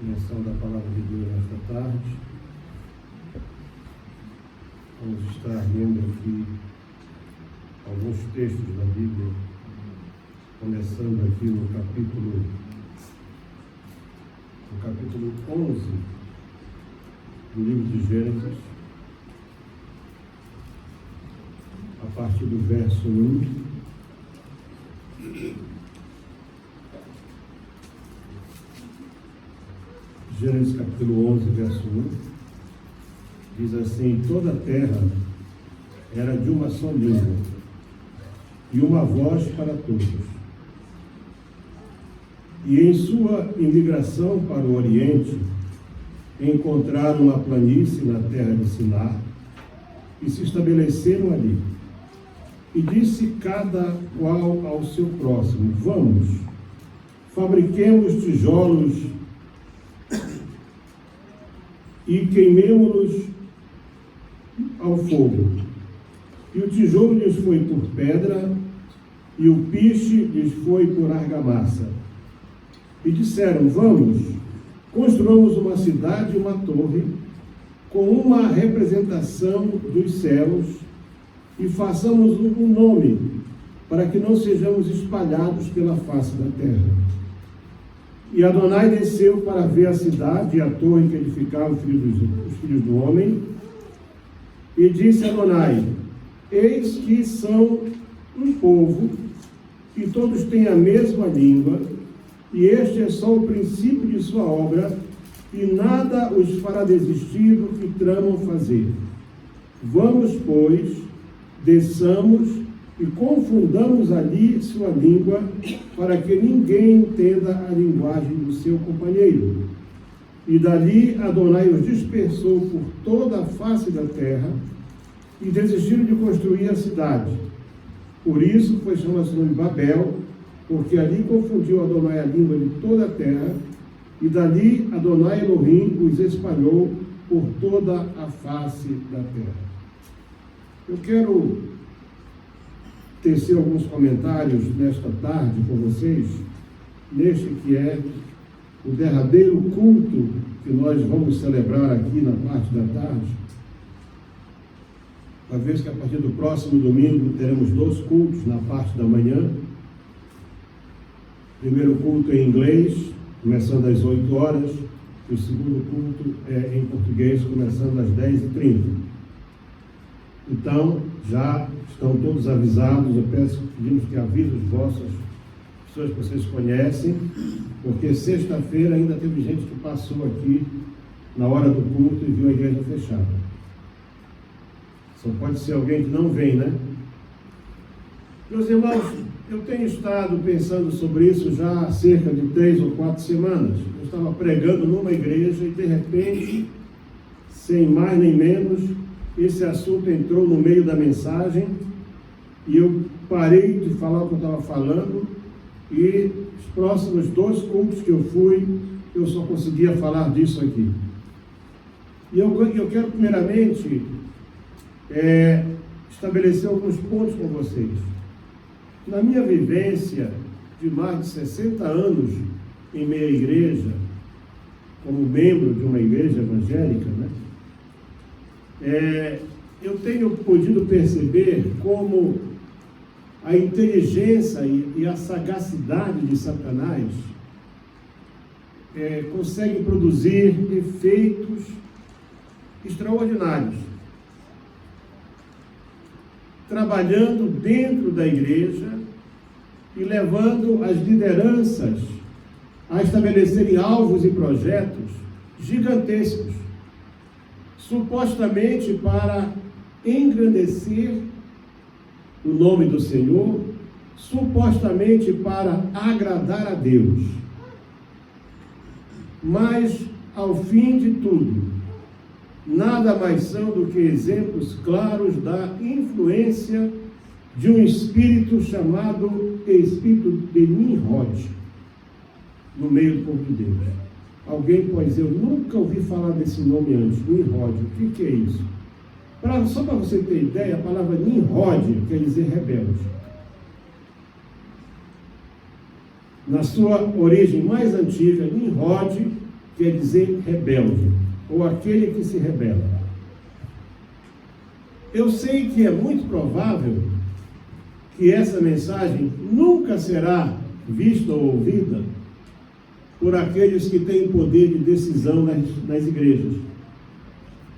Menção da palavra de Deus nesta tarde. Vamos estar lendo aqui alguns textos da Bíblia, começando aqui no capítulo 11 do livro de Gênesis, a partir do verso 1. Gênesis capítulo 11, verso 1, diz assim: toda a terra era de uma só língua, e uma voz para todos. E em sua imigração para o Oriente, encontraram uma planície na terra de Sinar, e se estabeleceram ali. E disse cada qual ao seu próximo: vamos, fabriquemos tijolos e queimemo-los ao fogo. E o tijolo lhes foi por pedra, e o piche lhes foi por argamassa. E disseram: vamos, construamos uma cidade e uma torre, com uma representação dos céus, e façamos um nome, para que não sejamos espalhados pela face da terra. E Adonai desceu para ver a cidade e a torre que edificavam os filhos do homem, e disse a Adonai: eis que são um povo, e todos têm a mesma língua, e este é só o princípio de sua obra, e nada os fará desistir do que tramam fazer. Vamos, pois, desçamos e confundamos ali sua língua, para que ninguém entenda a linguagem do seu companheiro. E dali Adonai os dispersou por toda a face da terra, e desistiram de construir a cidade. Por isso foi chamado seu nome Babel, porque ali confundiu Adonai a língua de toda a terra, e dali Adonai Elohim os espalhou por toda a face da terra. Eu quero tecer alguns comentários nesta tarde com vocês, neste que é o derradeiro culto que nós vamos celebrar aqui na parte da tarde, uma vez que a partir do próximo domingo teremos 2 cultos na parte da manhã. O primeiro culto é em inglês, começando às 8 horas, e o segundo culto é em português, começando às 10h30. Então, já estão todos avisados. Eu pedimos que avise os vossos pessoas que vocês conhecem, porque sexta-feira ainda teve gente que passou aqui na hora do culto e viu a igreja fechada. Só pode ser alguém que não vem, né? Meus irmãos, eu tenho estado pensando sobre isso já há cerca de 3 ou 4 semanas. Eu estava pregando numa igreja e, de repente, sem mais nem menos, esse assunto entrou no meio da mensagem e eu parei de falar o que eu estava falando, e os próximos 2 cultos que eu fui, eu só conseguia falar disso aqui. E eu quero primeiramente estabelecer alguns pontos com vocês. Na minha vivência de mais de 60 anos em meia igreja, como membro de uma igreja evangélica, né? Eu tenho podido perceber como a inteligência e a sagacidade de Satanás conseguem produzir efeitos extraordinários, trabalhando dentro da igreja e levando as lideranças a estabelecerem alvos e projetos gigantescos, supostamente para engrandecer o nome do Senhor, supostamente para agradar a Deus. Mas, ao fim de tudo, nada mais são do que exemplos claros da influência de um espírito chamado espírito de Nimrod no meio do povo de Deus. Alguém pode dizer: eu nunca ouvi falar desse nome antes, Nimrod. O que é isso? Só para você ter ideia, a palavra Nimrod quer dizer rebelde. Na sua origem mais antiga, Nimrod quer dizer rebelde, ou aquele que se rebela. Eu sei que é muito provável que essa mensagem nunca será vista ou ouvida por aqueles que têm poder de decisão nas igrejas,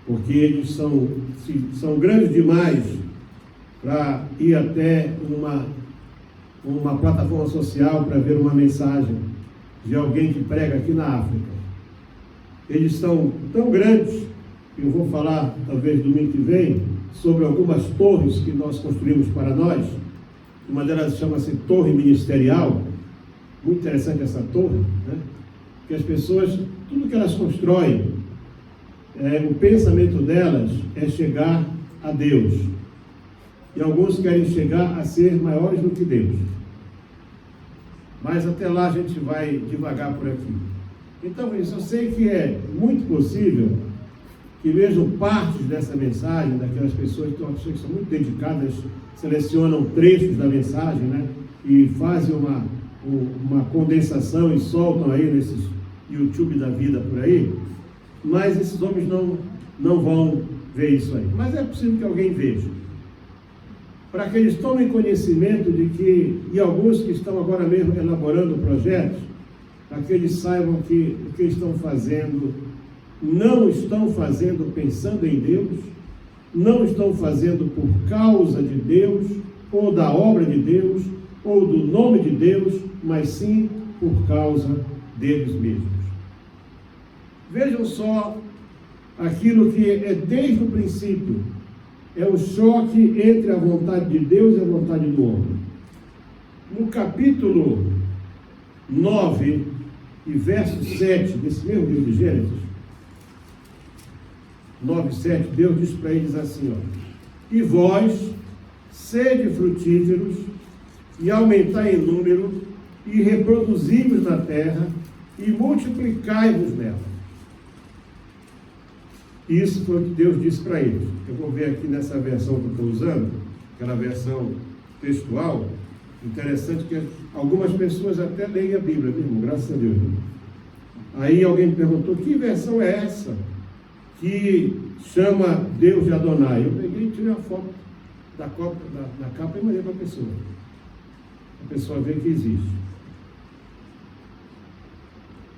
porque eles são grandes demais para ir até uma plataforma social para ver uma mensagem de alguém que prega aqui na África. Eles são tão grandes, eu vou falar talvez domingo que vem, sobre algumas torres que nós construímos para nós. Uma delas chama-se Torre Ministerial. Muito interessante essa torre, né? Que as pessoas, tudo que elas constroem, o pensamento delas é chegar a Deus. E alguns querem chegar a ser maiores do que Deus. Mas até lá a gente vai devagar por aqui. Então, eu sei que é muito possível que mesmo partes dessa mensagem, daquelas pessoas que são muito dedicadas, selecionam trechos da mensagem, né? E fazem uma condensação e soltam aí nesses YouTube da vida por aí, mas esses homens não vão ver isso aí. Mas é possível que alguém veja, para que eles tomem conhecimento de que, e alguns que estão agora mesmo elaborando projetos, para que eles saibam que o que estão fazendo, não estão fazendo pensando em Deus, não estão fazendo por causa de Deus, ou da obra de Deus, ou do nome de Deus, mas sim por causa deles mesmos. Vejam só aquilo que é desde o princípio, é o choque entre a vontade de Deus e a vontade do homem. No capítulo 9 e verso 7 desse mesmo livro de Gênesis, 9, 7, Deus diz para eles assim, e vós, sede frutíferos, e aumentai em número, e reproduzi-vos na terra, e multiplicai-vos nela. Isso foi o que Deus disse para eles. Eu vou ver aqui nessa versão que eu estou usando, aquela versão textual. Interessante que algumas pessoas até leem a Bíblia, mesmo, graças a Deus. Aí alguém me perguntou, que versão é essa que chama Deus de Adonai? Eu peguei e tirei a foto da capa e mandei para a pessoa. A pessoa vê que existe.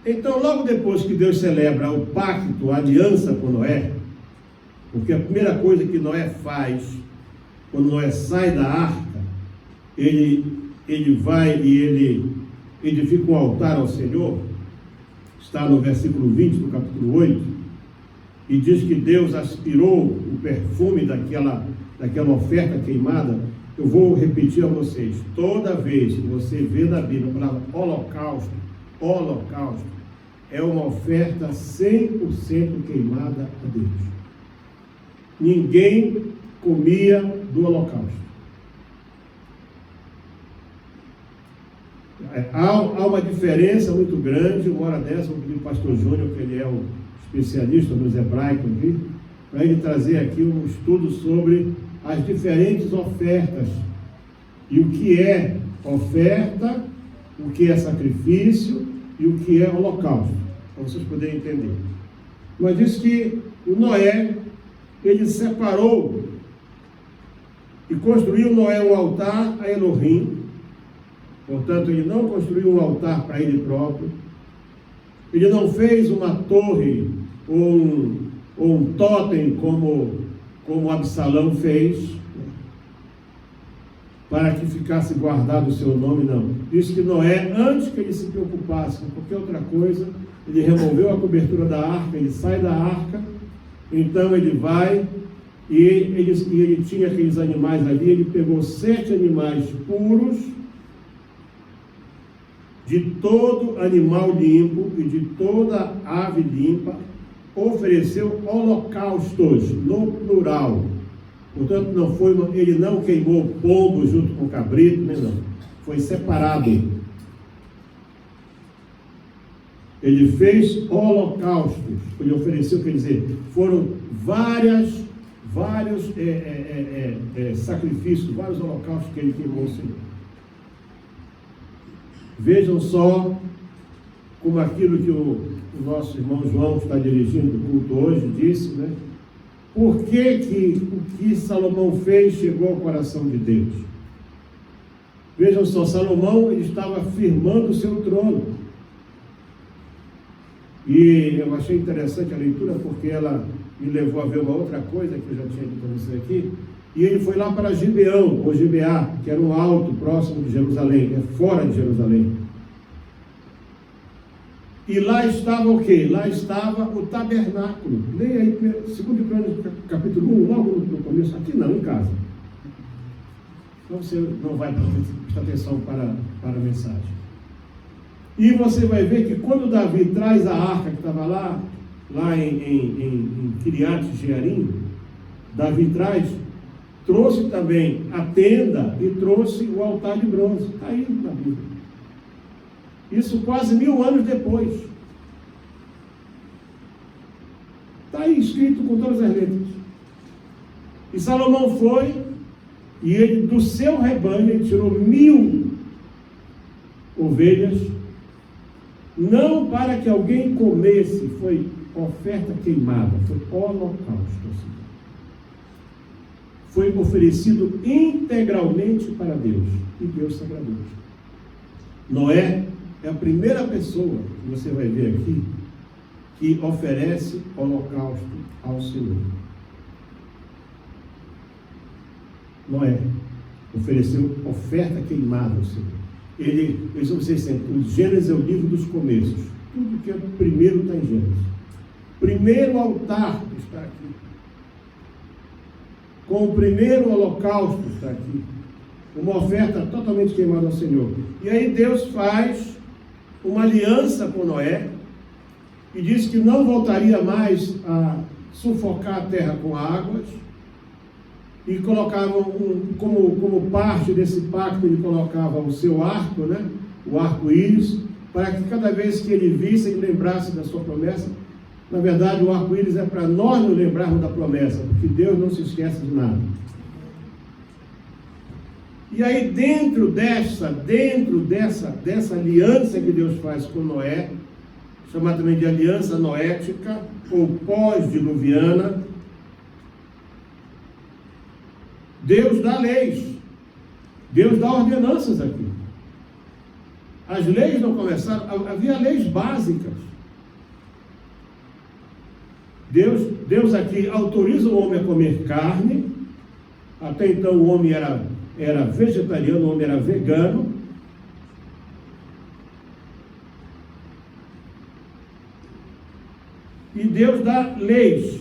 Então, logo depois que Deus celebra o pacto, a aliança com Noé, porque a primeira coisa que Noé faz, quando Noé sai da arca, ele vai e ele edifica um altar ao Senhor, está no versículo 20 do capítulo 8, e diz que Deus aspirou o perfume daquela oferta queimada. Eu vou repetir a vocês, toda vez que você vê na Bíblia a palavra holocausto é uma oferta 100% queimada a Deus. Ninguém comia do holocausto. Há uma diferença muito grande. Uma hora dessa, eu vou pedir ao pastor Júnior, que ele é um especialista nos hebraicos aqui, para ele trazer aqui um estudo sobre as diferentes ofertas e o que é oferta, o que é sacrifício e o que é holocausto, para vocês poderem entender. Mas diz que o Noé, ele separou e construiu Noé um altar a Elohim. Portanto, ele não construiu um altar para ele próprio, ele não fez uma torre ou um totem como Absalão fez, para que ficasse guardado o seu nome, não. Diz que Noé, antes que ele se preocupasse com qualquer outra coisa, ele removeu a cobertura da arca, ele sai da arca, então ele vai, e ele tinha aqueles animais ali, ele pegou 7 animais puros, de todo animal limpo e de toda ave limpa, ofereceu holocaustos, no plural. Portanto, ele não queimou pombo junto com cabrito, não. Foi separado. Ele fez holocaustos. Ele ofereceu, quer dizer, foram vários sacrifícios, vários holocaustos que ele queimou ao Senhor. Vejam só como aquilo que o nosso irmão João, que está dirigindo o culto hoje, disse, né? Por que o que Salomão fez chegou ao coração de Deus? Vejam só, Salomão ele estava firmando o seu trono. E eu achei interessante a leitura, porque ela me levou a ver uma outra coisa que eu já tinha dito para você aqui. E ele foi lá para Gibeão, ou Gibeá, que era um alto próximo de Jerusalém, fora de Jerusalém. E lá estava o quê? Lá estava o tabernáculo. Leia aí, 2 Crônicas, capítulo 1, logo no começo. Aqui não, em casa. Então você não vai prestar atenção para a mensagem. E você vai ver que quando Davi traz a arca que estava lá em Kiriat Jearim, Davi trouxe também a tenda e trouxe o altar de bronze. Está aí na Bíblia. Isso quase 1000 anos depois. Está aí escrito com todas as letras. E Salomão foi, e ele, do seu rebanho, ele tirou 1000 ovelhas, não para que alguém comesse, foi oferta queimada, foi holocausto. Assim. Foi oferecido integralmente para Deus, e Deus se agradou. Noé é a primeira pessoa que você vai ver aqui que oferece holocausto ao Senhor. Noé ofereceu oferta queimada ao Senhor. Vocês sempre, o Gênesis é o livro dos começos. Tudo que é primeiro está em Gênesis. Primeiro altar está aqui. Com o primeiro holocausto está aqui. Uma oferta totalmente queimada ao Senhor. E aí Deus faz uma aliança com Noé e diz que não voltaria mais a sufocar a terra com águas, e colocava como parte desse pacto, ele colocava o seu arco, né? O arco-íris, para que cada vez que ele visse, ele lembrasse da sua promessa. Na verdade, o arco-íris é para nós nos lembrarmos da promessa, porque Deus não se esquece de nada. E aí, dentro dessa aliança que Deus faz com Noé, chamada também de aliança noética, ou pós-diluviana, Deus dá leis, Deus dá ordenanças aqui. As leis não começaram, havia leis básicas. Deus aqui autoriza o homem a comer carne. Até então o homem era vegetariano, o homem era vegano. E Deus dá leis.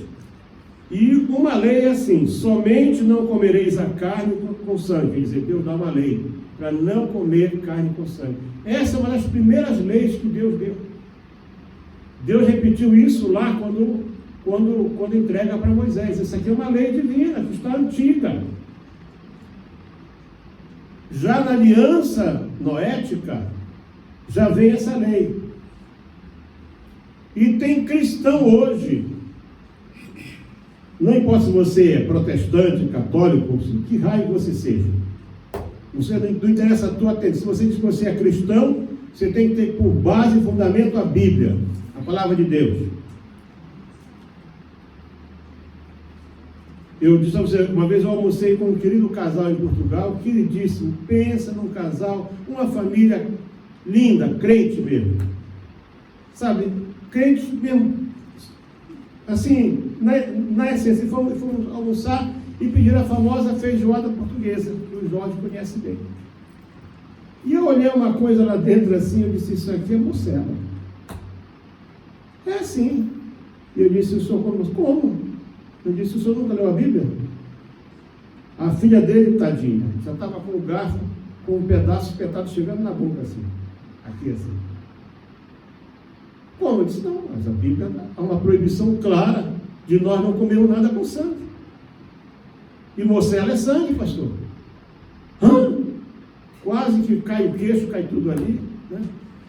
E uma lei é assim: somente não comereis a carne com sangue. Quer dizer, Deus dá uma lei para não comer carne com sangue. Essa é uma das primeiras leis que Deus deu. Deus repetiu isso lá quando entrega para Moisés. Essa aqui é uma lei divina, que está antiga. Já na aliança noética, já vem essa lei. E tem cristão hoje, não importa se você é protestante, católico, que raio você seja, não interessa a tua atenção. Se você diz que você é cristão, você tem que ter por base e fundamento a Bíblia, a palavra de Deus. Eu disse a você, uma vez eu almocei com um querido casal em Portugal, queridíssimo, pensa num casal, uma família linda, crente mesmo, sabe, crente mesmo, assim, na essência. Fomos almoçar e pediram a famosa feijoada portuguesa, que o Jorge conhece bem. E eu olhei uma coisa lá dentro assim, eu disse: isso aqui é morcela. É assim. E eu disse: o senhor como? Eu disse: o senhor nunca leu a Bíblia? A filha dele, tadinha, já estava com o garfo, com um pedaço espetado chegando na boca assim, aqui assim. Como? Eu disse: não, mas a Bíblia há uma proibição clara de nós não comermos nada com sangue. E morcela é sangue, pastor. Quase que cai o queixo, cai tudo ali, né?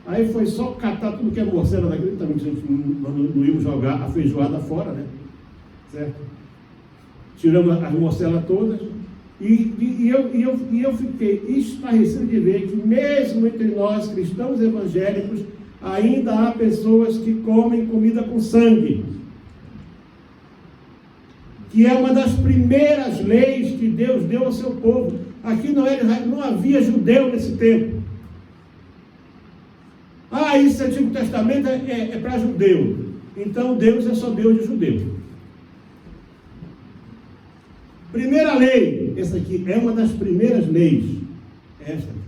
Aí foi só catar tudo que é morcela daquele, também a gente não íamos jogar a feijoada fora, né? Certo? Tiramos as morcelas todas. E eu fiquei estarrecido de ver que mesmo entre nós, cristãos evangélicos, ainda há pessoas que comem comida com sangue, que é uma das primeiras leis que Deus deu ao seu povo. Aqui não havia judeu nesse tempo. Esse Antigo Testamento é para judeu. Então Deus é só Deus de judeu. Primeira lei, essa aqui é uma das primeiras leis. Esta aqui.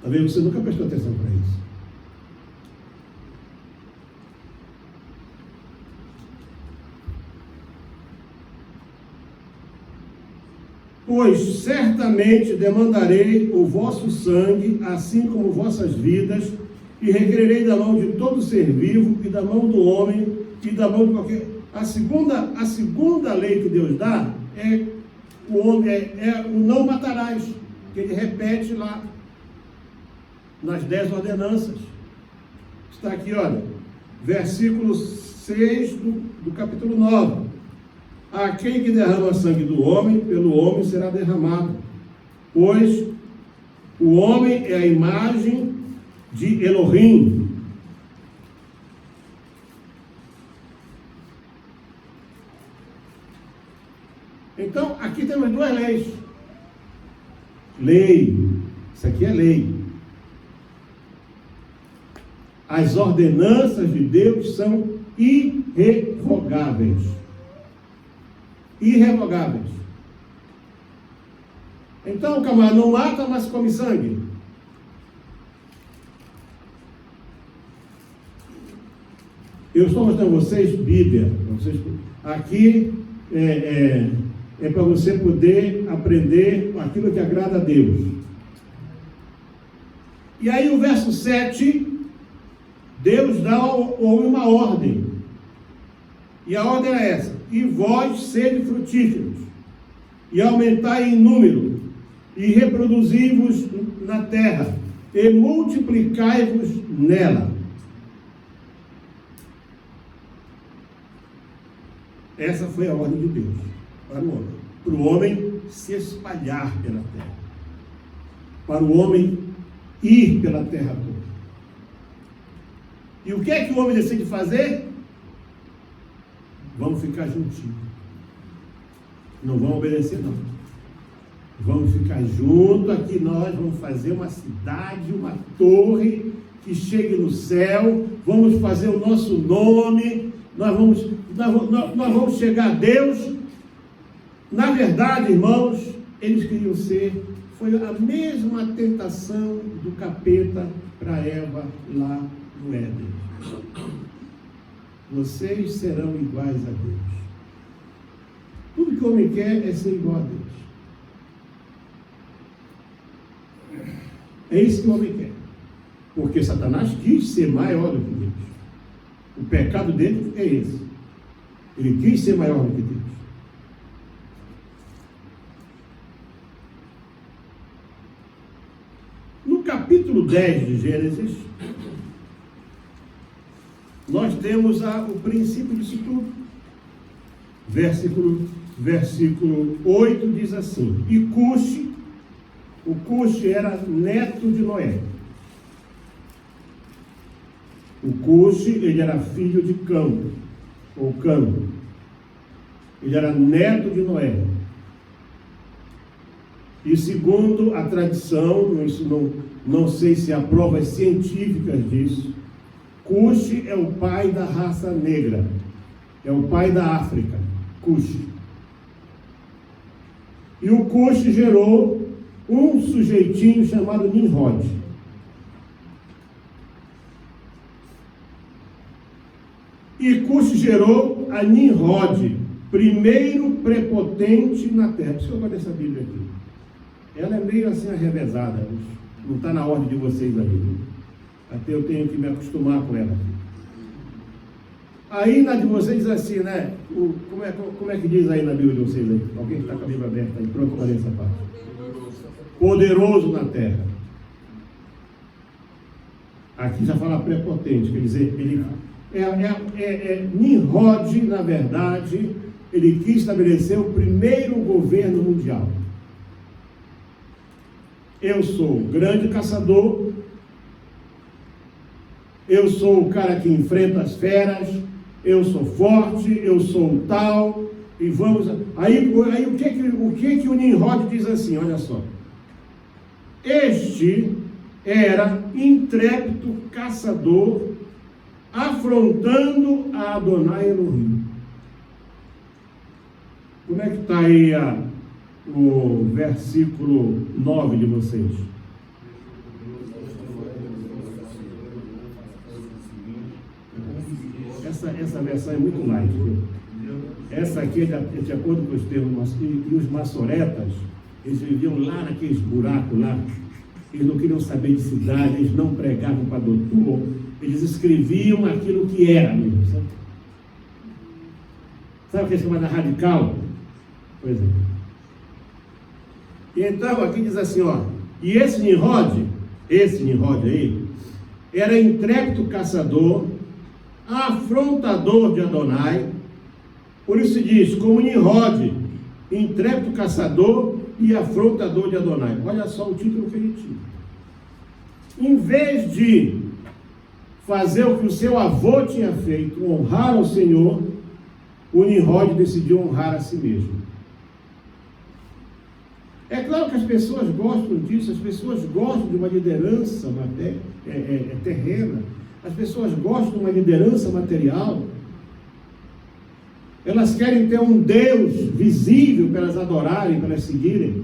Talvez você nunca prestou atenção para isso. Pois certamente demandarei o vosso sangue, assim como vossas vidas, e requererei da mão de todo ser vivo, e da mão do homem, e da mão de qualquer... A segunda lei que Deus dá é o não matarás, que ele repete lá nas 10 ordenanças. Está aqui, olha, versículo 6 do capítulo 9. Aquele que derrama sangue do homem, pelo homem será derramado, pois o homem é a imagem de Elohim. Então, aqui temos duas leis. Lei, isso aqui é lei. As ordenanças de Deus são irrevogáveis. Irrevogáveis. Então, camarada, não mata, mas come sangue. Eu estou mostrando a vocês Bíblia. Aqui é para você poder aprender aquilo que agrada a Deus. E aí o verso 7, Deus dá ao homem uma ordem. E a ordem é essa: e vós sede frutíferos, e aumentai em número, e reproduzi-vos na terra, e multiplicai-vos nela. Essa foi a ordem de Deus para o homem se espalhar pela terra, para o homem ir pela terra toda. E o que é que o homem decide fazer? Vamos ficar juntinhos. Não vamos obedecer, não. Vamos ficar juntos aqui, nós vamos fazer uma cidade, uma torre que chegue no céu, vamos fazer o nosso nome, nós vamos chegar a Deus. Na verdade, irmãos, eles queriam foi a mesma tentação do capeta para Eva lá no Éden. Vocês serão iguais a Deus. Tudo que o homem quer é ser igual a Deus. É isso que o homem quer. Porque Satanás quis ser maior do que Deus. O pecado dele é esse. Ele quis ser maior do que Deus. No capítulo 10 de Gênesis, nós temos o princípio disso tudo. Versículo 8 diz assim: e Cuxi, o Cuxi era neto de Noé. O Cuxi, ele era filho de Cão, ou Cã. Ele era neto de Noé. E segundo a tradição, isso não sei se há provas científicas disso, Cuxi é o pai da raça negra, é o pai da África, Cuxi. E o Cuxi gerou um sujeitinho chamado Nimrod. E Cuxi gerou a Nimrod, primeiro prepotente na terra. Por isso que eu gosto dessa Bíblia aqui. Ela é meio assim arrevezada, não está na ordem de vocês aí. Até eu tenho que me acostumar com ela. Aí na de vocês diz assim, né? Como é que diz aí na Bíblia de vocês aí? Alguém que está com a Bíblia aberta aí, pronto para ler essa parte. Poderoso na terra. Aqui já fala prepotente, quer dizer, ele Nimrod, na verdade, ele quis estabelecer o primeiro governo mundial. eu sou o grande caçador, eu sou o cara que enfrenta as feras, eu sou forte, eu sou o tal, e vamos... Aí o que o Nimrod diz assim, olha só. Este era intrépido caçador, afrontando a Adonai Elohim. Como é que está aí o versículo 9 de vocês? Essa versão é muito light, viu? Essa aqui é de acordo com os termos, e os maçoretas, eles viviam lá naqueles buracos lá, eles não queriam saber de cidade, eles não pregavam para doutor, eles escreviam aquilo que era mesmo, sabe? Sabe o que é chamada radical? Pois é. E então aqui diz assim, ó, e esse Nimrod aí, era intrépido caçador, afrontador de Adonai. Por isso diz, como Nimrod, intrépido caçador e afrontador de Adonai. Olha só o título que ele tinha. Em vez de fazer o que o seu avô tinha feito, honrar ao Senhor, o Nimrod decidiu honrar a si mesmo. É claro que as pessoas gostam disso, as pessoas gostam de uma liderança terrena, as pessoas gostam de uma liderança material, elas querem ter um Deus visível para elas adorarem, para elas seguirem.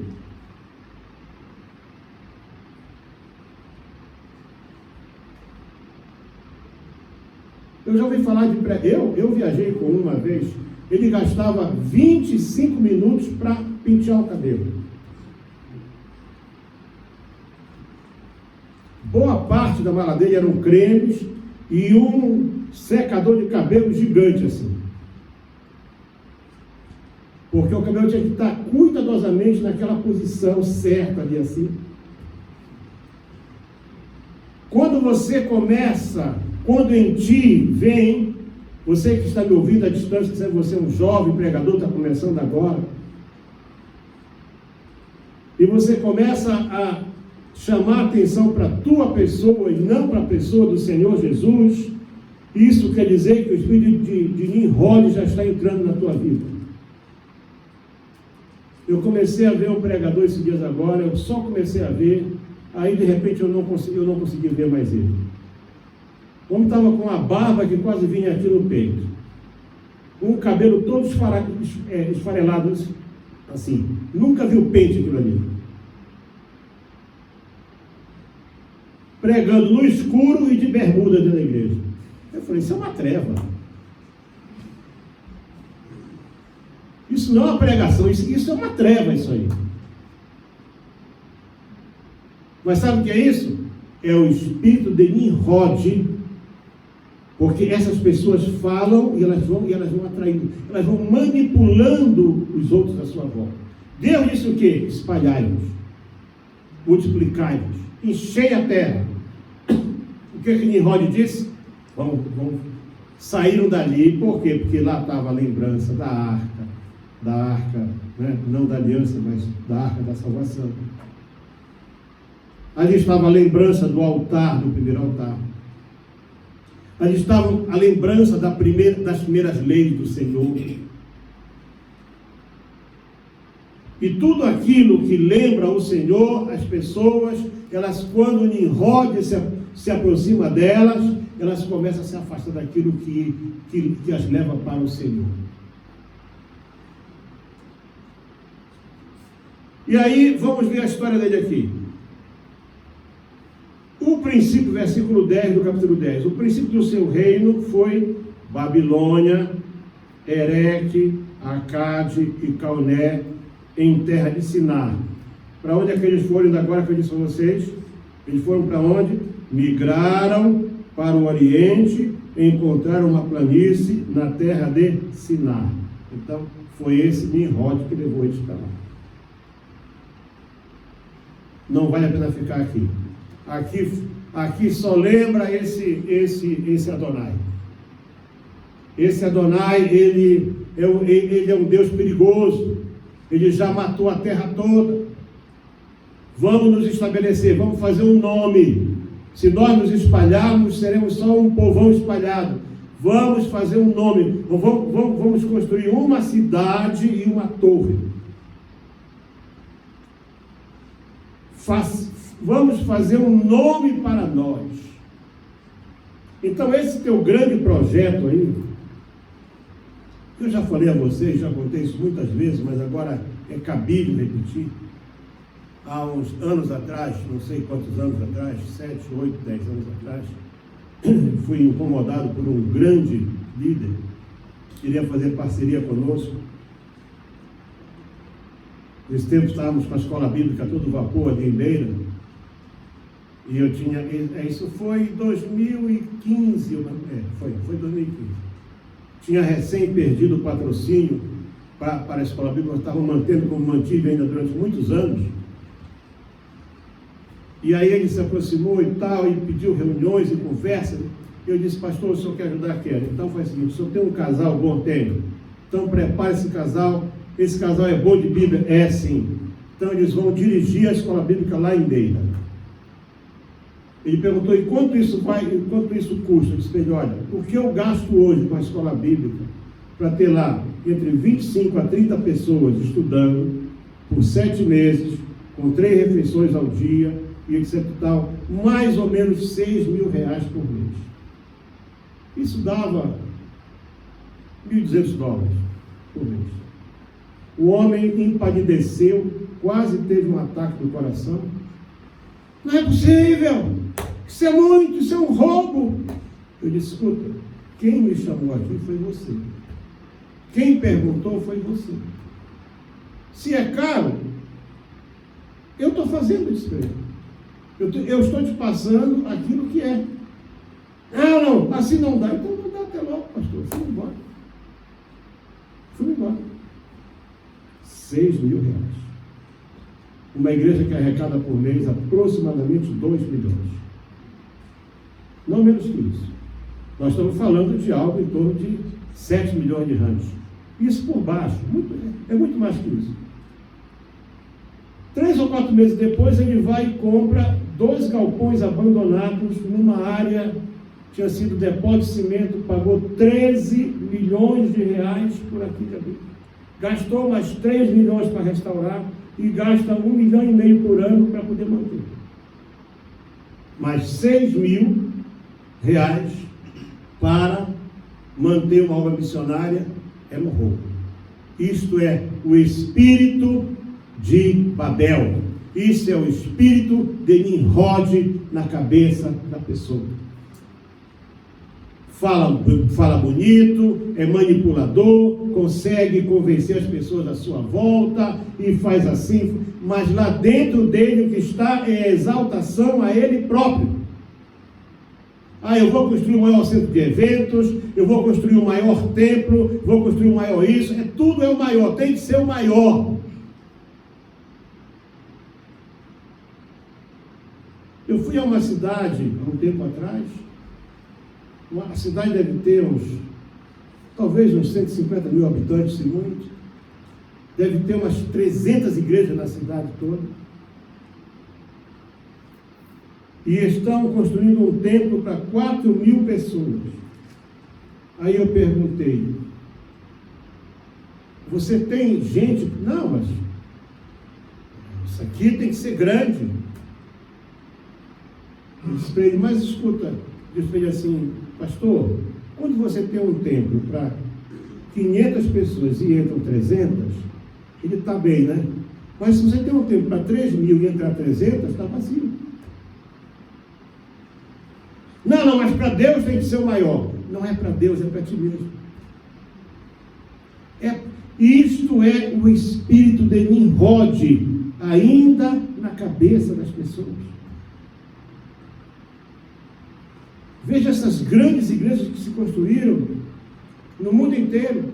Eu já ouvi falar de... Eu viajei com uma vez, ele gastava 25 minutos para pentear o cabelo. Boa parte da mala dele eram cremes e um secador de cabelo gigante assim. Porque o cabelo tinha que estar cuidadosamente naquela posição certa ali assim. Quando em ti vem, você que está me ouvindo à distância, que você é um jovem pregador, está começando agora, e você começa a chamar a atenção para a tua pessoa e não para a pessoa do Senhor Jesus, isso quer dizer que o espírito de Nimrod já está entrando na tua vida. Eu comecei a ver um pregador esses dias agora, eu só comecei a ver, aí de repente eu não consegui ver mais ele. O homem estava com uma barba que quase vinha aqui no peito, com o cabelo todo esfarelado assim, nunca vi o pente aquilo ali. Pregando no escuro e de bermuda dentro da igreja. Eu falei, isso é uma treva. Isso não é uma pregação, isso é uma treva, isso aí. Mas sabe o que é isso? É o espírito de Nimrod, porque essas pessoas falam e elas vão atraindo, elas vão manipulando os outros à sua volta. Deus disse o quê? Espalhai-vos, multiplicai-vos, enchei a terra. O que Nimrod disse? Vamos, saíram dali, por quê? Porque lá estava a lembrança da arca, né? Não da aliança, mas da arca da salvação. Ali estava a lembrança do altar, do primeiro altar. Ali estava a lembrança das primeiras leis do Senhor. E tudo aquilo que lembra o Senhor, as pessoas, elas, quando Nimrod se aproxima delas, elas começam a se afastar daquilo que as leva para o Senhor. E aí, vamos ver a história dele aqui. O princípio, versículo 10 do capítulo 10. O princípio do seu reino foi Babilônia, Ereque, Acade e Calné, em terra de Sinar. Para onde é que eles foram agora que eu disse a vocês? Eles foram para onde? Migraram para o Oriente e encontraram uma planície na terra de Sinar. Então, foi esse Nimrod que levou eles para lá. Não vale a pena ficar aqui. Aqui só lembra esse Adonai. Esse Adonai, ele é um Deus perigoso. Ele já matou a terra toda. Vamos nos estabelecer, vamos fazer um nome. Se nós nos espalharmos, seremos só um povão espalhado. Vamos fazer um nome. Vamos construir uma cidade e uma torre. Vamos fazer um nome para nós. Então, esse teu grande projeto aí, eu já falei a vocês, já contei isso muitas vezes, mas agora é cabível repetir. Há uns anos atrás, não sei quantos anos atrás, 7, 8, 10 anos atrás, fui incomodado por um grande líder que queria fazer parceria conosco. Nesse tempo estávamos com a escola bíblica a todo vapor ali em Beira, e eu tinha, isso foi em 2015, foi 2015. Tinha recém perdido o patrocínio para a escola bíblica, nós estávamos mantendo como mantive ainda durante muitos anos. E aí ele se aproximou e tal, e pediu reuniões e conversas. Eu disse, pastor, o senhor quer ajudar? Quero. Então foi o seguinte, o senhor tem um casal bom? Tenho. Então prepare esse casal é bom de Bíblia? É sim. Então eles vão dirigir a escola bíblica lá em Beira. Ele perguntou, e quanto isso custa? Eu disse, olha, o que eu gasto hoje com a escola bíblica para ter lá entre 25 a 30 pessoas estudando por 7 meses, com 3 refeições ao dia, e etc. tal, mais ou menos R$6.000 por mês. Isso dava $1.200 por mês. O homem empalideceu, quase teve um ataque do coração. Não é possível! Isso é muito, isso é um roubo! Eu disse, escuta, quem me chamou aqui foi você. Quem perguntou foi você. Se é caro, eu estou fazendo isso para ele. Eu estou te passando aquilo que é. Não, assim não dá. Então não dá até logo, pastor. Fui embora. R$6.000. Uma igreja que arrecada por mês aproximadamente 2 milhões. Não menos que isso. Nós estamos falando de algo em torno de 7 milhões de ranchos. Isso por baixo. É muito mais que isso. 3 ou 4 meses depois, ele vai e compra 2 galpões abandonados numa área, tinha sido depósito de cimento, pagou R$13 milhões por aqui de abril. Gastou mais 3 milhões para restaurar e gasta R$1,5 milhão por ano para poder manter. Mais R$6.000 para manter uma obra missionária é um roubo. Isto é o espírito de Babel. Isso é o espírito de Nimrod na cabeça da pessoa. Fala bonito, é manipulador, consegue convencer as pessoas à sua volta e faz assim, mas lá dentro dele o que está é a exaltação a ele próprio. Eu vou construir o maior centro de eventos, eu vou construir o maior templo, vou construir o maior isso, tudo é o maior, tem que ser o maior. Eu fui a uma cidade, há um tempo atrás, a cidade deve ter talvez uns 150 mil habitantes, se muito, deve ter umas 300 igrejas na cidade toda, e estão construindo um templo para 4.000 pessoas. Aí eu perguntei, você tem gente? Não, mas isso aqui tem que ser grande. Eu disse para ele, mas escuta, disse para ele assim, pastor, quando você tem um templo para 500 pessoas e entram 300, ele está bem, né? Mas se você tem um templo para 3.000 e entrar 300, está vazio. Não, mas para Deus tem que ser o maior. Não é para Deus, é para ti mesmo. Isto é o espírito de Nimrod, ainda na cabeça das pessoas. Veja essas grandes igrejas que se construíram no mundo inteiro.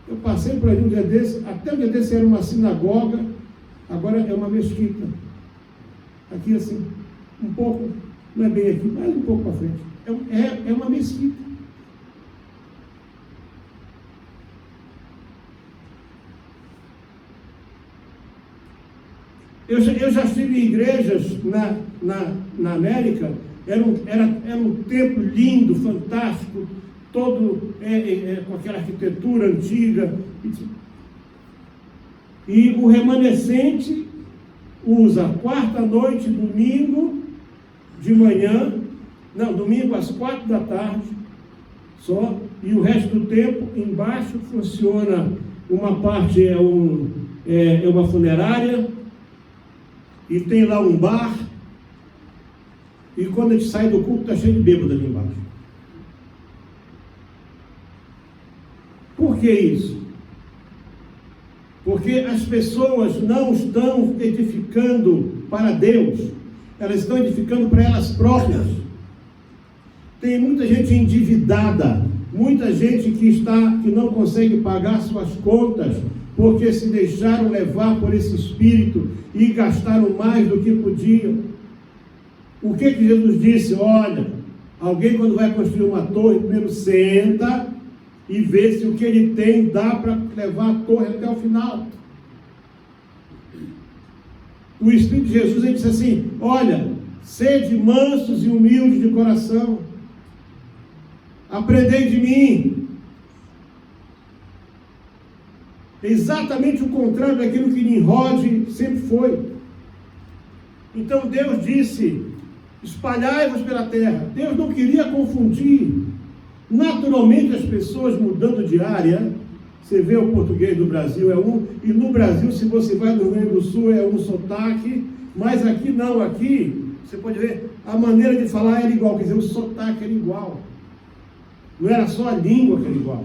Eu passei por ali um dia desse, até um dia desse era uma sinagoga, agora é uma mesquita. Aqui assim, um pouco, não é bem aqui, mas um pouco para frente. É uma mesquita. Eu já estive em igrejas na América, era um templo lindo, fantástico, todo com aquela arquitetura antiga. E o remanescente usa quarta noite, domingo de manhã, domingo às 4 da tarde só, e o resto do tempo embaixo funciona, uma parte é uma funerária, e tem lá um bar, e quando a gente sai do culto está cheio de bêbado ali embaixo. Por que isso? Porque as pessoas não estão edificando para Deus, elas estão edificando para elas próprias. Tem muita gente endividada, muita gente que não consegue pagar suas contas, porque se deixaram levar por esse espírito e gastaram mais do que podiam. O que Jesus disse? Olha, alguém quando vai construir uma torre, primeiro senta e vê se o que ele tem dá para levar a torre até o final. O Espírito de Jesus, ele disse assim: olha, sede mansos e humildes de coração, aprendei de mim. Exatamente o contrário daquilo que Nimrod sempre foi. Então Deus disse: espalhai-vos pela terra. Deus não queria confundir. Naturalmente as pessoas mudando de área, você vê o português do Brasil é um, e no Brasil, se você vai no Rio Grande do Sul, é um sotaque, mas aqui não, aqui você pode ver, a maneira de falar era igual, quer dizer, o sotaque era igual. Não era só a língua que era igual,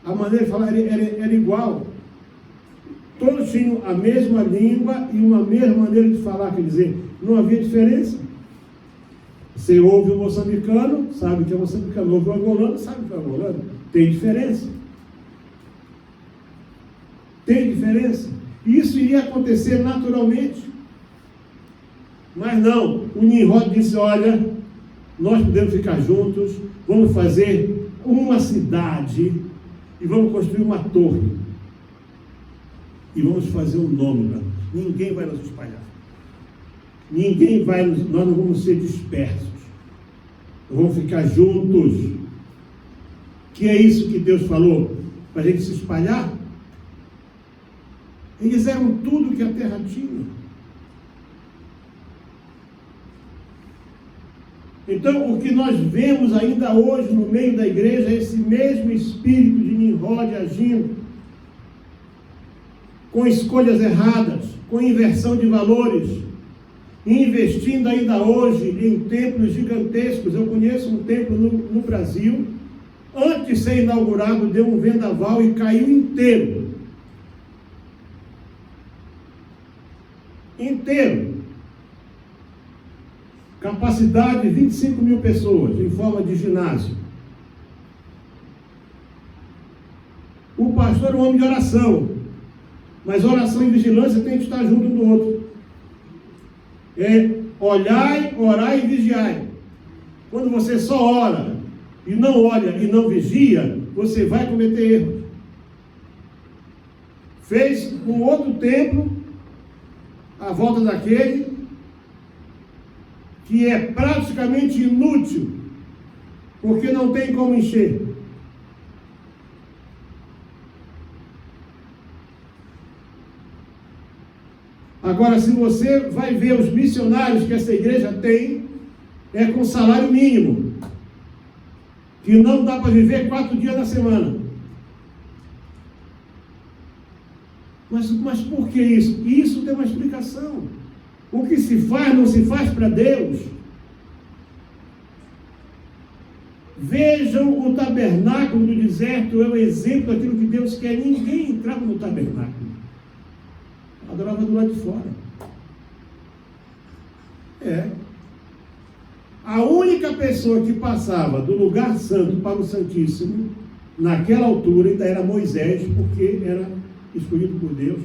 a maneira de falar era igual. Todos tinham a mesma língua e uma mesma maneira de falar, quer dizer, não havia diferença. Você ouve o moçambicano, sabe que é moçambicano, ouve o angolano, sabe que é angolano. Tem diferença. Tem diferença. Isso iria acontecer naturalmente. Mas não, o Nimrod disse: olha, nós podemos ficar juntos, vamos fazer uma cidade e vamos construir uma torre. E vamos fazer um nome para nós. Ninguém vai nos espalhar. Nós não vamos ser dispersos. Vamos ficar juntos. Que é isso que Deus falou? Para a gente se espalhar? Eles eram tudo que a terra tinha. Então, o que nós vemos ainda hoje no meio da igreja é esse mesmo espírito de Nimrod agindo, com escolhas erradas, com inversão de valores, investindo ainda hoje em templos gigantescos. Eu conheço um templo no Brasil, antes de ser inaugurado, deu um vendaval e caiu inteiro. Inteiro. Capacidade de 25 mil pessoas, em forma de ginásio. O pastor é um homem de oração, mas oração e vigilância tem que estar junto um do outro. É olhai, orai e vigiai. Quando você só ora e não olha e não vigia, você vai cometer erros. Fez um outro templo à volta daquele, que é praticamente inútil, porque não tem como encher. Agora, se você vai ver os missionários que essa igreja tem, é com salário mínimo, que não dá para viver 4 dias na semana. Mas por que isso? Isso tem uma explicação. O que se faz, não se faz para Deus. Vejam o tabernáculo do deserto, é o exemplo daquilo que Deus quer. Ninguém entrava no tabernáculo. Adorava do lado de fora. A única pessoa que passava do lugar santo para o Santíssimo, naquela altura, ainda era Moisés, porque era escolhido por Deus.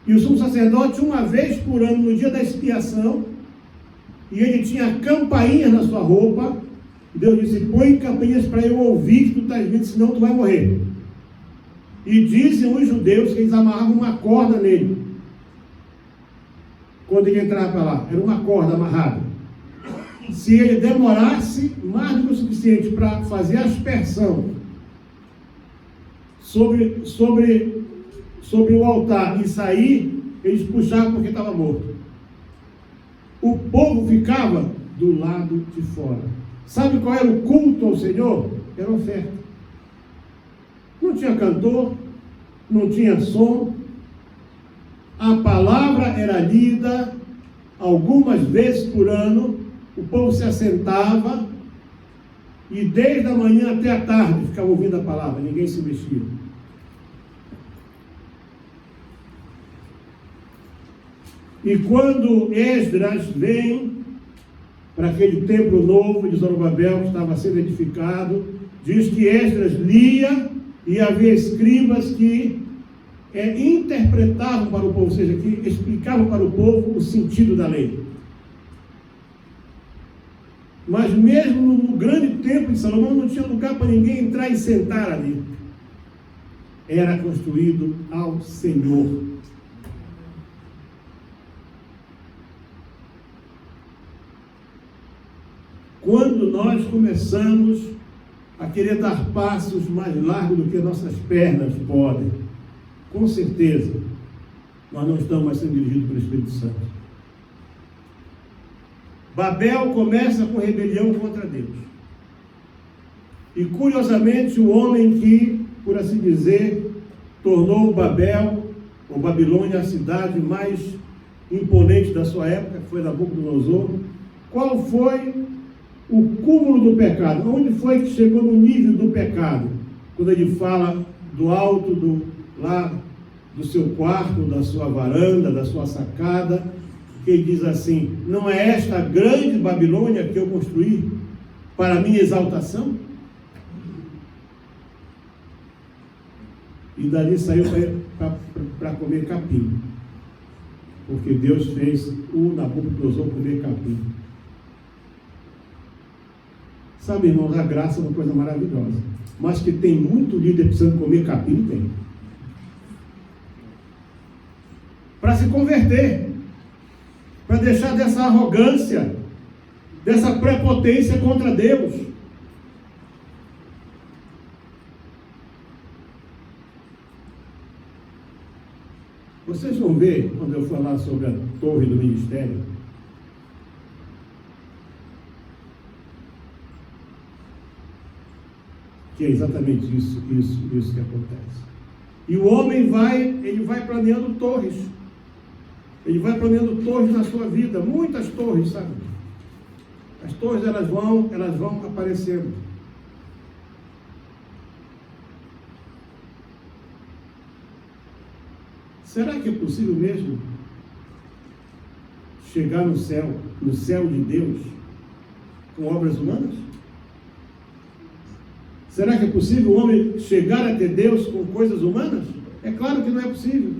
E o sumo sacerdote, uma vez por ano, no dia da expiação, e ele tinha campainhas na sua roupa. Deus disse: põe campainhas para eu ouvir que tu estás vindo, senão tu vai morrer. E dizem os judeus que eles amarravam uma corda nele. quando ele entrava para lá. Era uma corda amarrada. Se ele demorasse mais do que o suficiente para fazer a aspersão sobre o altar e sair, eles puxavam porque estava morto. O povo ficava do lado de fora. Sabe qual era o culto ao Senhor? Era oferta. Não tinha cantor, não tinha som. A palavra era lida algumas vezes por ano. O povo se assentava e desde a manhã até a tarde ficava ouvindo a palavra, ninguém se mexia. E quando Esdras vem para aquele templo novo de Zorobabel que estava sendo edificado, diz que Esdras lia e havia escribas que interpretavam para o povo, ou seja, que explicavam para o povo o sentido da lei. Mas mesmo no grande templo de Salomão não tinha lugar para ninguém entrar e sentar ali. Era construído ao Senhor. Quando nós começamos a querer dar passos mais largos do que nossas pernas podem, com certeza, nós não estamos mais sendo dirigidos pelo Espírito Santo. Babel começa com rebelião contra Deus. E curiosamente, o homem que, por assim dizer, tornou Babel, ou Babilônia, a cidade mais imponente da sua época, que foi Nabucodonosor, qual foi o cúmulo do pecado? Onde foi que chegou no nível do pecado? Quando ele fala do alto do seu quarto, da sua varanda, da sua sacada, ele diz assim: não é esta grande Babilônia que eu construí para minha exaltação? E dali saiu para comer capim, porque Deus fez o Nabucodonosor comer capim. Sabe, irmãos, a graça é uma coisa maravilhosa, mas que tem muito líder precisando comer capim, tem. Para se converter, para deixar dessa arrogância, dessa prepotência contra Deus. Vocês vão ver, quando eu falar sobre a torre do ministério, que é exatamente isso que acontece. E o homem vai planeando torres. Ele vai planeando torres na sua vida, muitas torres, sabe? As torres, elas vão aparecendo. Será que é possível mesmo chegar no céu de Deus, com obras humanas? Será que é possível o homem chegar até Deus com coisas humanas? É claro que não é possível.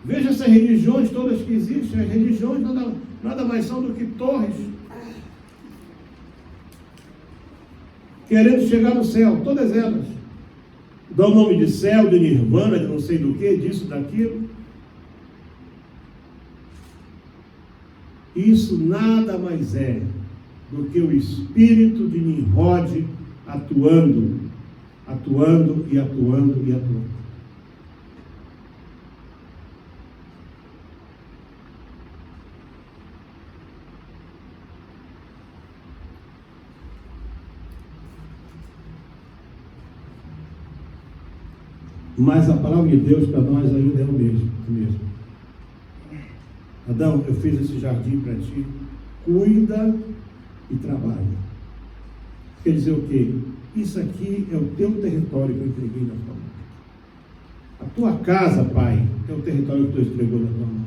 Veja essas religiões todas que existem. As religiões nada mais são do que torres, querendo chegar no céu, todas elas. Dão o nome de céu, de nirvana, de não sei do que, disso, daquilo. Isso nada mais é do que o espírito de Nimrod atuando e atuando e atuando. Mas a palavra de Deus para nós ainda é o mesmo. Adão, eu fiz esse jardim para ti, cuida e trabalha. Quer dizer o quê? Isso aqui é o teu território que eu entreguei na tua mão. A tua casa, pai, é o território que Deus entregou na tua mão.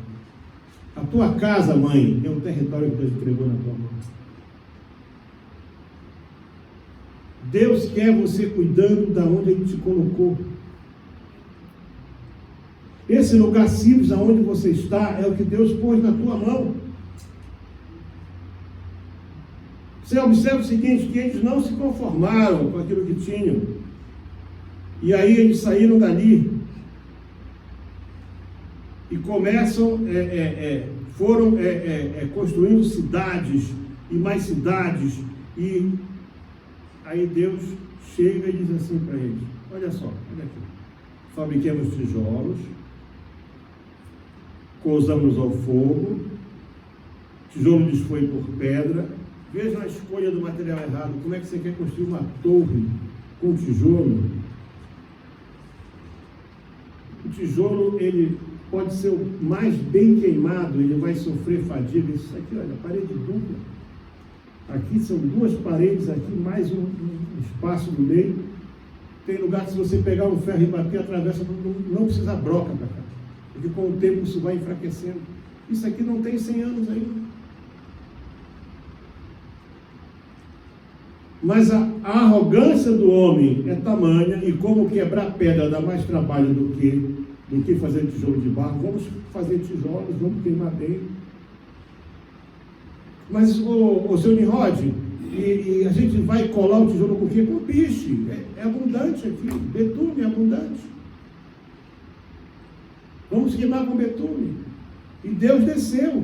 A tua casa, mãe, é o território que Deus entregou na tua mão. Deus quer você cuidando da onde Ele te colocou. Esse lugar simples aonde você está é o que Deus pôs na tua mão. Você observa o seguinte, que eles não se conformaram com aquilo que tinham. E aí eles saíram dali e começam, foram construindo cidades e mais cidades. E aí Deus chega e diz assim para eles: olha só, olha aqui, fabriquemos tijolos, cozamos ao fogo, tijolo lhes foi por pedra. Vejam a escolha do material errado. Como é que você quer construir uma torre com tijolo? O tijolo, ele pode ser o mais bem queimado, ele vai sofrer fadiga. Isso aqui, olha, parede dupla. Aqui são duas paredes, aqui mais um espaço no meio. Tem lugar que se você pegar um ferro e bater, atravessa, não precisa broca para cá. Porque com o tempo isso vai enfraquecendo. Isso aqui não tem 100 anos ainda. Mas a arrogância do homem é tamanha, e como quebrar pedra dá mais trabalho do que fazer tijolo de barro, vamos fazer tijolos, vamos queimar bem. Mas, o seu Nimrod, e a gente vai colar o tijolo com o quê? Com piche. É abundante aqui, betume é abundante. Vamos queimar com betume. E Deus desceu.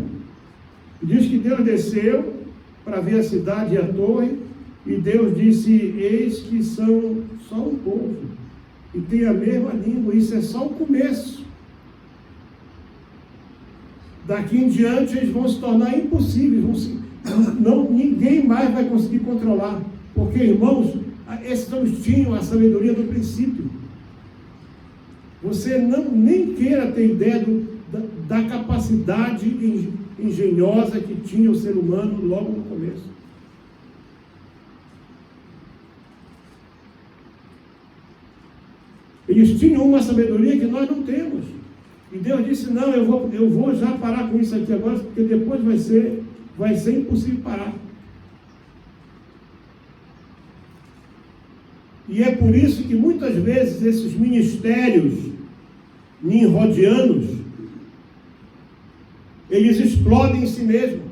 Diz que Deus desceu para ver a cidade e a torre. E Deus disse: eis que são só um povo, e tem a mesma língua. Isso é só o começo. Daqui em diante eles vão se tornar impossíveis, ninguém mais vai conseguir controlar, porque, irmãos, esses tinham a sabedoria do princípio. Você nem queira ter ideia da capacidade engenhosa que tinha o ser humano logo no começo. Eles tinham uma sabedoria que nós não temos. E Deus disse: não, eu vou já parar com isso aqui agora, porque depois vai ser impossível parar. E é por isso que muitas vezes esses ministérios nimrodianos, eles explodem em si mesmos.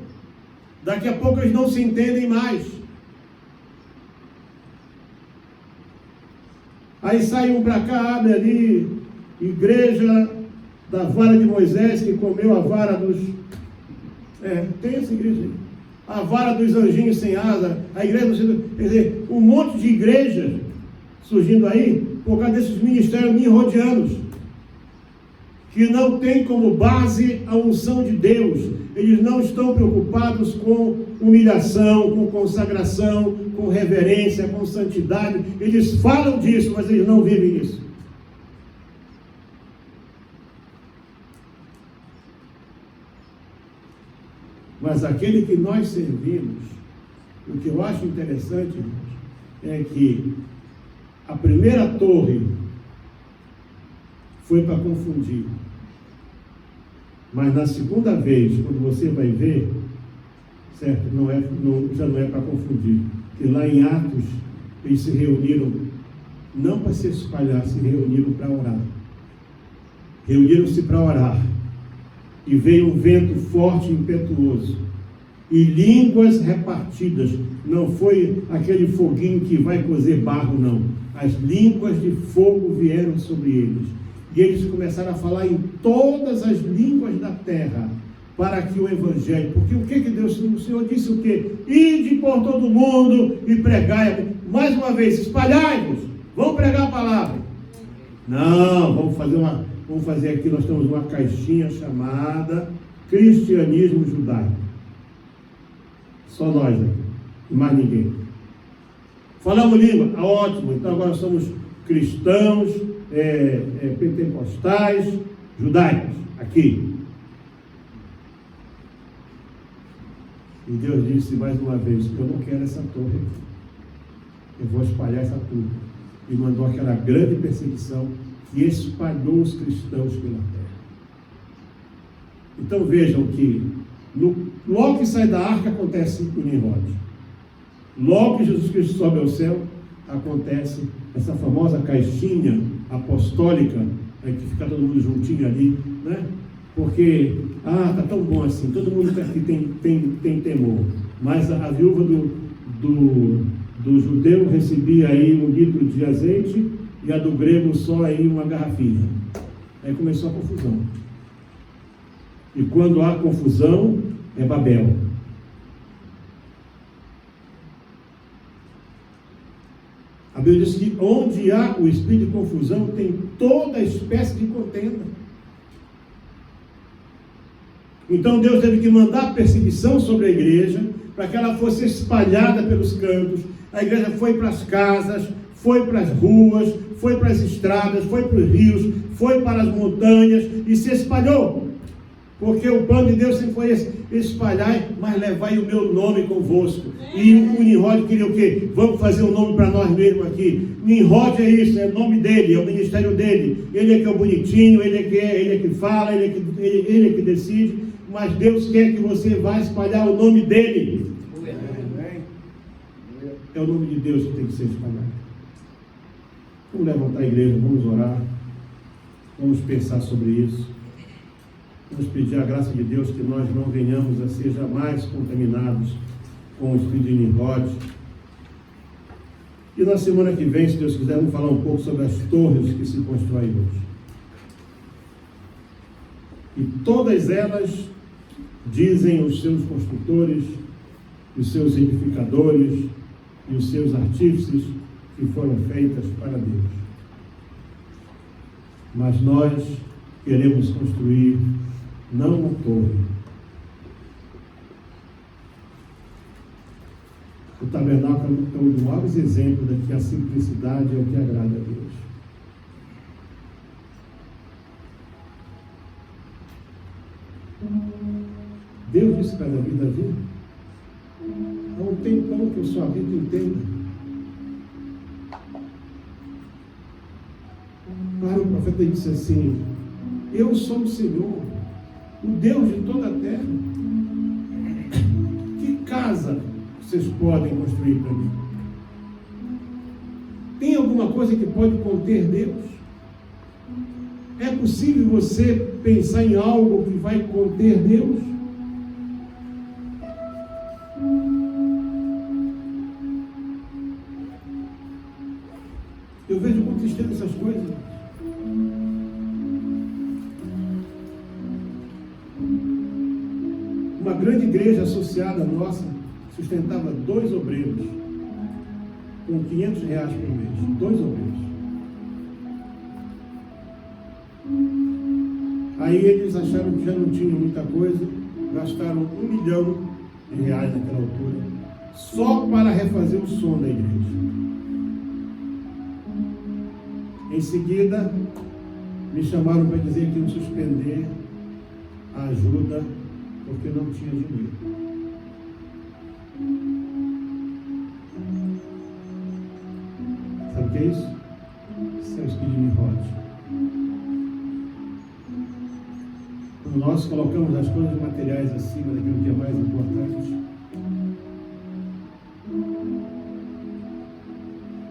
Daqui a pouco eles não se entendem mais. Aí sai um para cá, abre ali, igreja da vara de Moisés, que comeu a vara dos... tem essa igreja aí. A vara dos anjinhos sem asa, a igreja... Quer dizer, um monte de igrejas surgindo aí, por causa desses ministérios nimrodianos, que não tem como base a unção de Deus. Eles não estão preocupados com humilhação, com consagração, com reverência, com santidade. Eles falam disso, mas eles não vivem isso. Mas aquele que nós servimos, o que eu acho interessante, é que a primeira torre foi para confundir. Mas na segunda vez, quando você vai ver, certo? Já não é para confundir. Que lá em Atos, eles se reuniram, não para se espalhar, se reuniram para orar. Reuniram-se para orar. E veio um vento forte e impetuoso. E línguas repartidas. Não foi aquele foguinho que vai cozer barro, não. As línguas de fogo vieram sobre eles. E eles começaram a falar em todas as línguas da terra, para que o Evangelho... Porque o que Deus... O Senhor disse o quê? Ide por todo mundo e pregai. Mais uma vez, espalhai-vos. Vamos pregar a palavra. Não, vamos fazer aqui, nós temos uma caixinha chamada Cristianismo Judaico. Só nós aqui, e mais ninguém. Falamos língua? Ótimo, então agora somos cristãos, pentecostais, judaicos, aqui. E Deus disse mais uma vez: eu não quero essa torre, eu vou espalhar essa turma. E mandou aquela grande perseguição que espalhou os cristãos pela terra. Então vejam que logo que sai da arca acontece o Nimrod. Logo que Jesus Cristo sobe ao céu, acontece essa famosa caixinha apostólica, que fica todo mundo juntinho ali, né? Porque, tá tão bom assim, todo mundo aqui tem temor. Mas a viúva do judeu recebia aí 1 litro de azeite e a do grego só aí uma garrafinha. Aí começou a confusão. E quando há confusão, é Babel. A Bíblia diz que onde há o espírito de confusão, tem toda espécie de contenda. Então Deus teve que mandar perseguição sobre a igreja, para que ela fosse espalhada pelos cantos. A igreja foi para as casas, foi para as ruas, foi para as estradas, foi para os rios, foi para as montanhas e se espalhou. Porque o plano de Deus sempre foi esse: espalhar, mas levai o meu nome convosco. E o Nimrod queria o quê? Vamos fazer um nome para nós mesmos aqui. Nimrod é isso, é o nome dele, é o ministério dele. Ele é que é o bonitinho, ele é que fala, ele é que decide. Mas Deus quer que você vá espalhar o nome dele. É o nome de Deus que tem que ser espalhado. Vamos levantar a igreja, vamos orar, vamos pensar sobre isso. Vamos pedir a graça de Deus que nós não venhamos a ser jamais contaminados com o espírito de Nimrod. E na semana que vem, se Deus quiser, vamos falar um pouco sobre as torres que se constroem hoje. E todas elas, dizem os seus construtores, os seus edificadores e os seus artífices, que foram feitas para Deus. Mas nós queremos construir não uma torre. O tabernáculo é um dos maiores exemplos de que a simplicidade é o que agrada a Deus. Deus disse para Davi: não tem como que a sua vida entenda. Para o profeta disse assim: eu sou o Senhor, o Deus de toda a terra. Que casa vocês podem construir para mim? Tem alguma coisa que pode conter Deus? É possível você pensar em algo que vai conter Deus? Eu vejo com tristeza essas coisas. Uma grande igreja associada nossa sustentava 2 obreiros com R$500 por mês. 2 obreiros. Aí eles acharam que já não tinham muita coisa, gastaram R$1 milhão naquela altura, só para refazer o som da igreja. Em seguida, me chamaram para dizer que iam suspender a ajuda, porque não tinha dinheiro. Sabe o que é isso? Isso é o espírito de Nimrod. Quando nós colocamos as coisas materiais acima daquilo que é mais importante,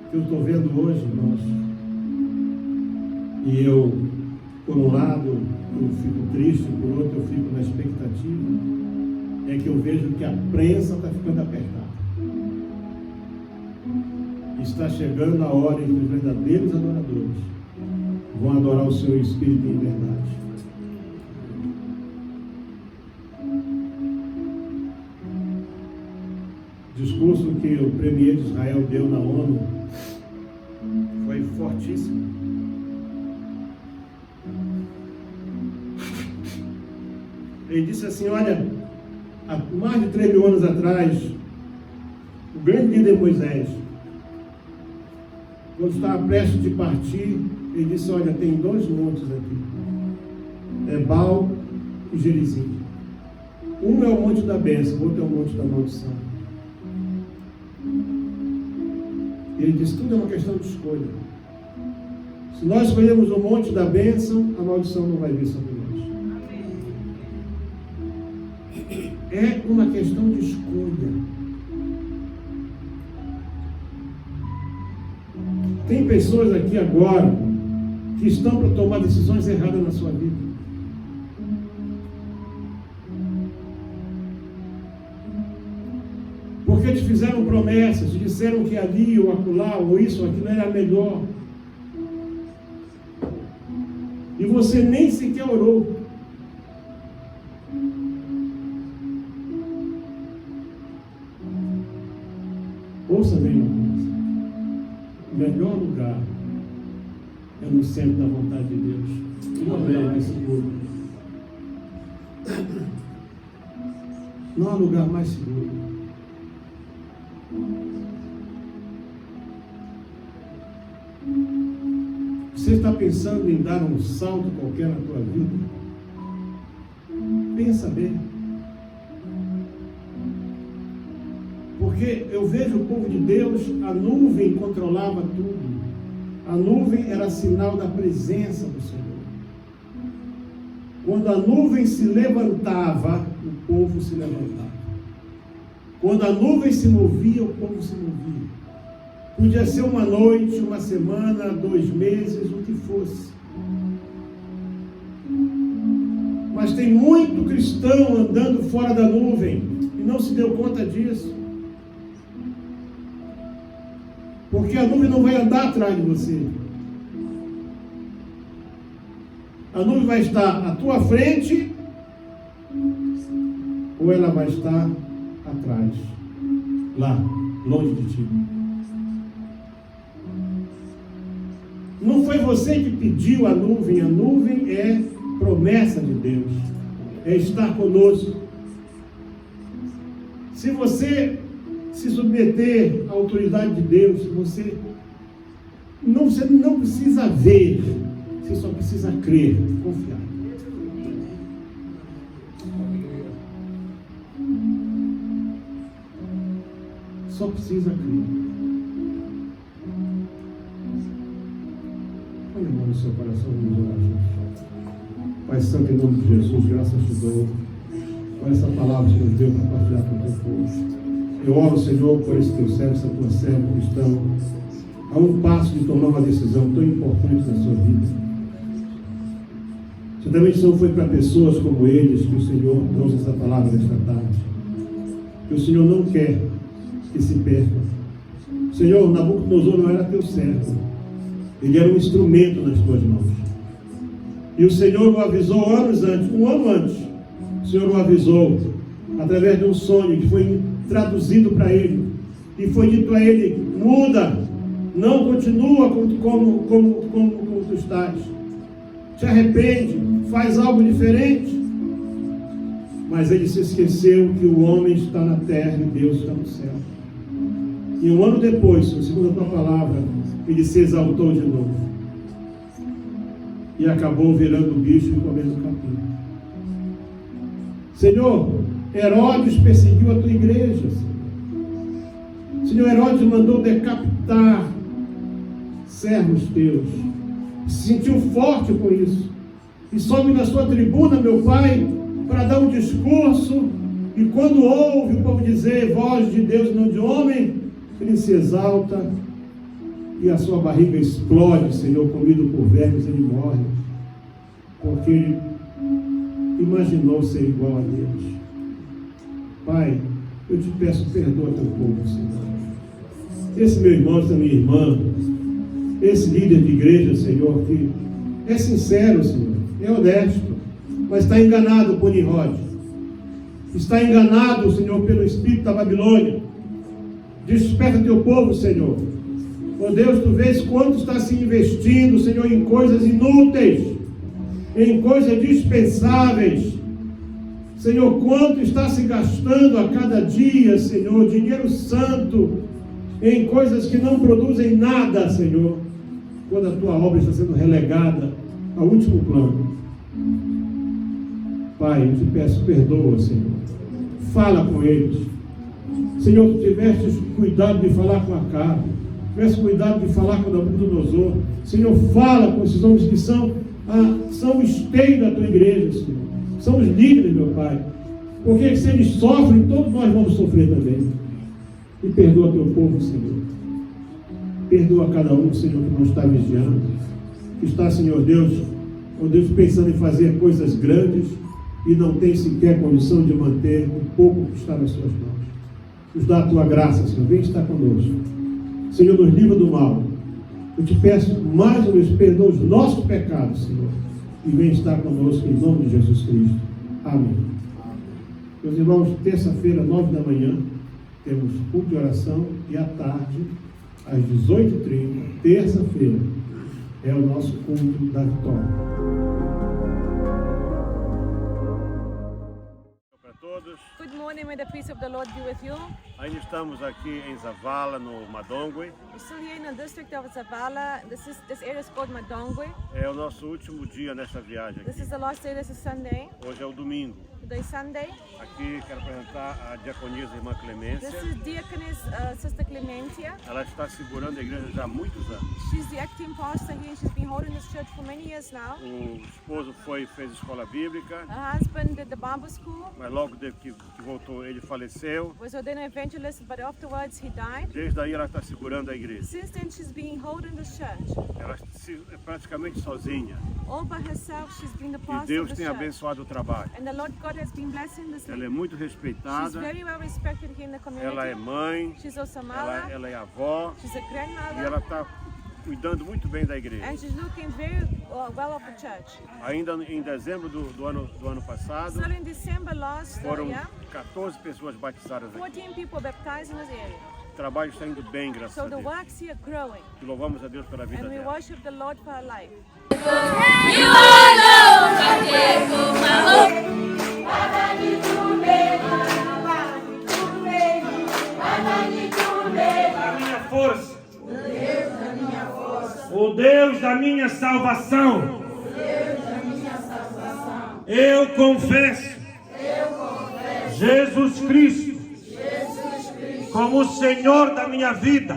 o que eu estou vendo hoje, irmãos, e eu, por um lado, eu fico triste, por outro, eu fico na expectativa, é que eu vejo que a prensa está ficando apertada. Está chegando a hora em que os verdadeiros adoradores vão adorar o seu Espírito em verdade. O discurso que o premier de Israel deu na ONU foi fortíssimo. Ele disse assim: olha, há mais de 3.000 anos atrás, o grande líder Moisés, quando estava prestes de partir, ele disse: olha, tem 2 montes aqui, Ebal e Gerizim. Um é o monte da bênção, o outro é o monte da maldição. Ele disse: tudo é uma questão de escolha. Se nós escolhermos o monte da bênção, a maldição não vai vir sobre nós. É uma questão de escolha. Tem pessoas aqui agora que estão para tomar decisões erradas na sua vida. Porque fizeram promessas, disseram que ali ou acolá, ou isso ou aquilo era melhor. E você nem sequer orou. Ouça bem uma coisa. O melhor lugar é no centro da vontade de Deus. Não é mais seguro. Não há lugar mais seguro. Você está pensando em dar um salto qualquer na tua vida? Pensa bem. Porque eu vejo o povo de Deus, a nuvem controlava tudo. A nuvem era sinal da presença do Senhor. Quando a nuvem se levantava, o povo se levantava. Quando a nuvem se movia, o povo se movia. Podia ser uma noite, uma semana, 2 meses, o que fosse. Mas tem muito cristão andando fora da nuvem e não se deu conta disso. Porque a nuvem não vai andar atrás de você. A nuvem vai estar à tua frente ou ela vai estar atrás, lá, longe de ti. Não foi você que pediu a nuvem é promessa de Deus, é estar conosco. Se você se submeter à autoridade de Deus, você não precisa ver, você só precisa crer, confiar. Só precisa crer. Põe a mão no seu coração, vamos orar juntos. Pai Santo, em nome de Jesus, graças te dou por essa palavra que nos deu para partilhar com o teu povo. Eu oro, Senhor, por esse teu servo, essa tua serva que estão a um passo de tomar uma decisão tão importante na sua vida. Certamente, Senhor, foi para pessoas como eles que o Senhor trouxe essa palavra nesta tarde. Que o Senhor não quer que se percam. Senhor, Nabucodonosor não era teu servo. Ele era um instrumento nas tuas mãos. E o Senhor o avisou anos antes, 1 ano antes. O Senhor o avisou através de um sonho que foi traduzido para ele. E foi dito a ele: muda, não continua como tu estás. Te arrepende, faz algo diferente. Mas ele se esqueceu que o homem está na terra e Deus está no céu. E 1 ano depois, segundo a tua palavra, ele se exaltou de novo. E acabou virando bicho e comendo capim. Senhor, Herodes perseguiu a tua igreja. Senhor, Herodes mandou decapitar servos teus. Se sentiu forte com isso. E sobe na sua tribuna, meu Pai, para dar um discurso. E quando ouve o povo dizer voz de Deus, não de homem, ele se exalta e a sua barriga explode, Senhor, comido por vermes, ele morre. Porque ele imaginou ser igual a Deus. Pai, eu te peço, perdoa teu povo, Senhor. Esse meu irmão, essa minha irmã, esse líder de igreja, Senhor, que é sincero, Senhor, é honesto, mas está enganado por Nimrod. Está enganado, Senhor, pelo espírito da Babilônia. Desperta teu povo, Senhor. Oh Deus, tu vês quanto está se investindo, Senhor, em coisas inúteis, em coisas dispensáveis. Senhor, quanto está se gastando a cada dia, Senhor, dinheiro santo, em coisas que não produzem nada, Senhor, quando a tua obra está sendo relegada ao último plano. Pai, eu te peço, perdoa, Senhor. Fala com eles. Senhor, tu tiveste cuidado de falar com Acabe, tiveste cuidado de falar com Nabucodonosor. Senhor, fala com esses homens que são o esteio da tua igreja, Senhor. São os líderes, meu Pai. Porque se eles sofrem, todos nós vamos sofrer também. E perdoa teu povo, Senhor. Perdoa cada um, Senhor, que não está vigiando. Que está, Senhor Deus, oh Deus, pensando em fazer coisas grandes e não tem sequer condição de manter o pouco que está nas suas mãos. nos dá a tua graça, Senhor. Vem estar conosco. Senhor, nos livra do mal. Eu te peço mais uma vez, perdoa os nossos pecados, Senhor. E vem estar conosco em nome de Jesus Cristo. Amém. Meus irmãos, terça-feira, 9 da manhã, temos culto de oração e à tarde, às 18h30, terça-feira, é o nosso culto da vitória. Good morning, may the peace of the Lord be with you. Ainda estamos aqui em Zavala, no Madongwe. We're still here in the district of Zavala. This area is called Madongwe. É o nosso último dia nessa viagem This aqui. is the last day. This is Sunday. Hoje é o domingo. Today is Sunday. Aqui quero apresentar a diaconisa Irmã Clemência. This is Deaconess Sister Clementia. Ela está segurando a igreja já há muitos anos. She's the acting pastor here and she's been holding this church for many years now. O esposo fez escola bíblica, Her husband did the Bible school, mas logo que voltou ele faleceu. was ordained an evangelist, but afterwards he died. Desde aí ela está segurando a igreja. Since then she's been holding this church. Ela é praticamente sozinha. All by herself, she's been the E pastor of Deus the tem church. abençoado o trabalho. And the Lord God has been blessing this Ela lady. é muito She's respeitada. very well respected here in the community. Ela é mãe. She's also a mother. Ela é avó. She's a E grandmother. ela está cuidando muito bem da igreja. And she's looking very well of the church. Ainda em dezembro do ano passado, Still in December last foram year, 14 pessoas batizadas aqui. 14 people baptized in this area. O trabalho está indo bem, graças So a the Deus. works here are growing. E louvamos a Deus pela vida And we dela. worship the Lord for her life. A minha força, o Deus da minha salvação. Eu confesso Jesus Cristo como o Senhor da minha vida.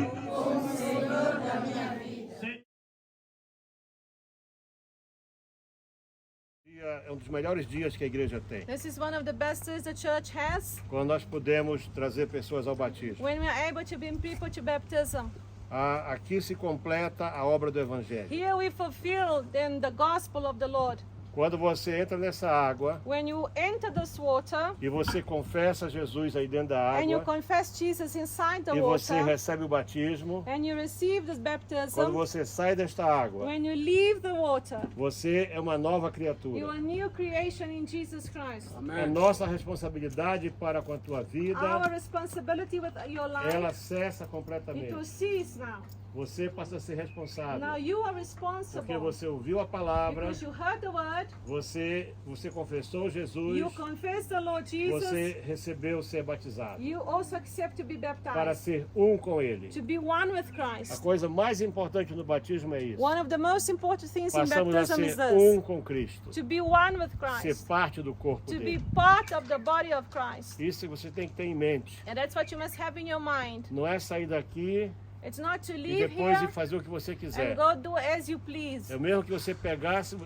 É um dos melhores dias que a igreja tem. This is one of the best days the church has, Quando nós podemos trazer pessoas ao batismo. when we are able to bring people to baptism. Aqui se completa a obra do Evangelho. Here we fulfill then the gospel of the Lord. Quando você entra nessa água When you enter this water e você confessa Jesus aí dentro da and you água confess Jesus inside the e você water recebe o batismo, and you receive this quando baptism, você sai desta água, when you leave the water, você é uma nova you are criatura. a new creation in Jesus Christ. É nossa responsabilidade para com a tua Our vida, responsibility with your ela life, cessa it will completamente. cease now. Você passa a ser Now responsável, you are porque responsible você ouviu a palavra, because you heard the word, você confessou Jesus, you confess the Lord você Jesus, recebeu ser batizado you also accept to be para baptized, ser um com Ele. to be one with A Christ. coisa mais importante no batismo é isso. One of the most important things in Passamos a baptism is ser this, um com Cristo, to be one with ser Christ, parte do corpo to be dele. part of the body of Christ. Isso você tem que ter em mente. And that's what you must have in your mind. Não é sair daqui It's not to e leave depois here ir fazer o que você and quiser. go do as you please. É o mesmo que você pegasse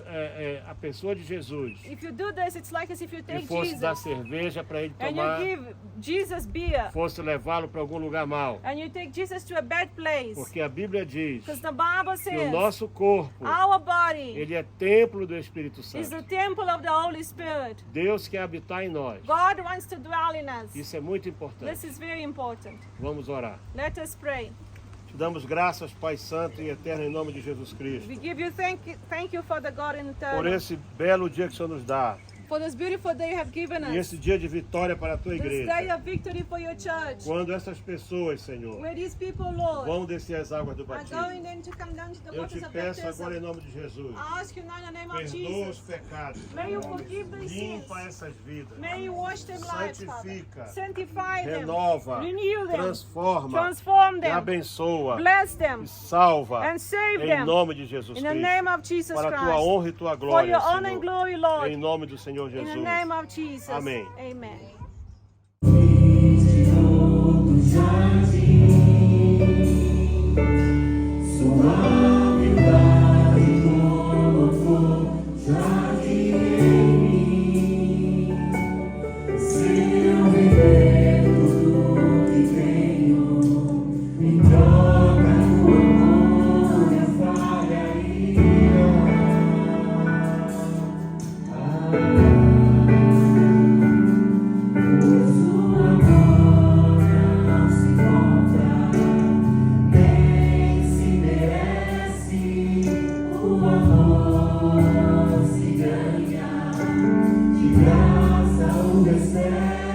a pessoa de Jesus If you do this, it's like as if you e take fosse dar Jesus cerveja para ele and you tomar, give Jesus beer fosse levá-lo para algum lugar mau. and you take Jesus to a bad place. Porque a Bíblia diz Because the Bible que o says nosso corpo, our body ele é templo do Espírito is the Santo. temple of the Holy Spirit. Deus quer habitar em nós. God wants to dwell in us. Isso é muito This importante. is very important. Vamos orar. Let us pray. Te damos graças, Pai Santo e Eterno, em nome de Jesus Cristo, We give you thank you for the God in por eternal, esse belo dia que o Senhor nos dá. for this beautiful day you have given E us. esse dia de vitória para a tua This day igreja. of victory for your church. Quando essas pessoas, Senhor, Where these people, Lord, vão descer as águas do are batismo, going then to come down to the eu te waters of peço agora em baptism. nome de Jesus, I ask you now in the name of perdoa os Jesus. pecados, May you forgive these sins. limpa essas vidas, May you wash them lives, Father. santifica, Sanctify them. renova, Renew them. transforma, Transform e them. abençoa, Bless them. e salva, And save em them. nome de Jesus In the Cristo, name of Jesus para a tua Christ. honra e tua For glória, your honor and Senhor, glory, Lord. em nome do Senhor In the Jesus. name of Jesus. Amém. Amen. amor se ganha, de graça o recebe.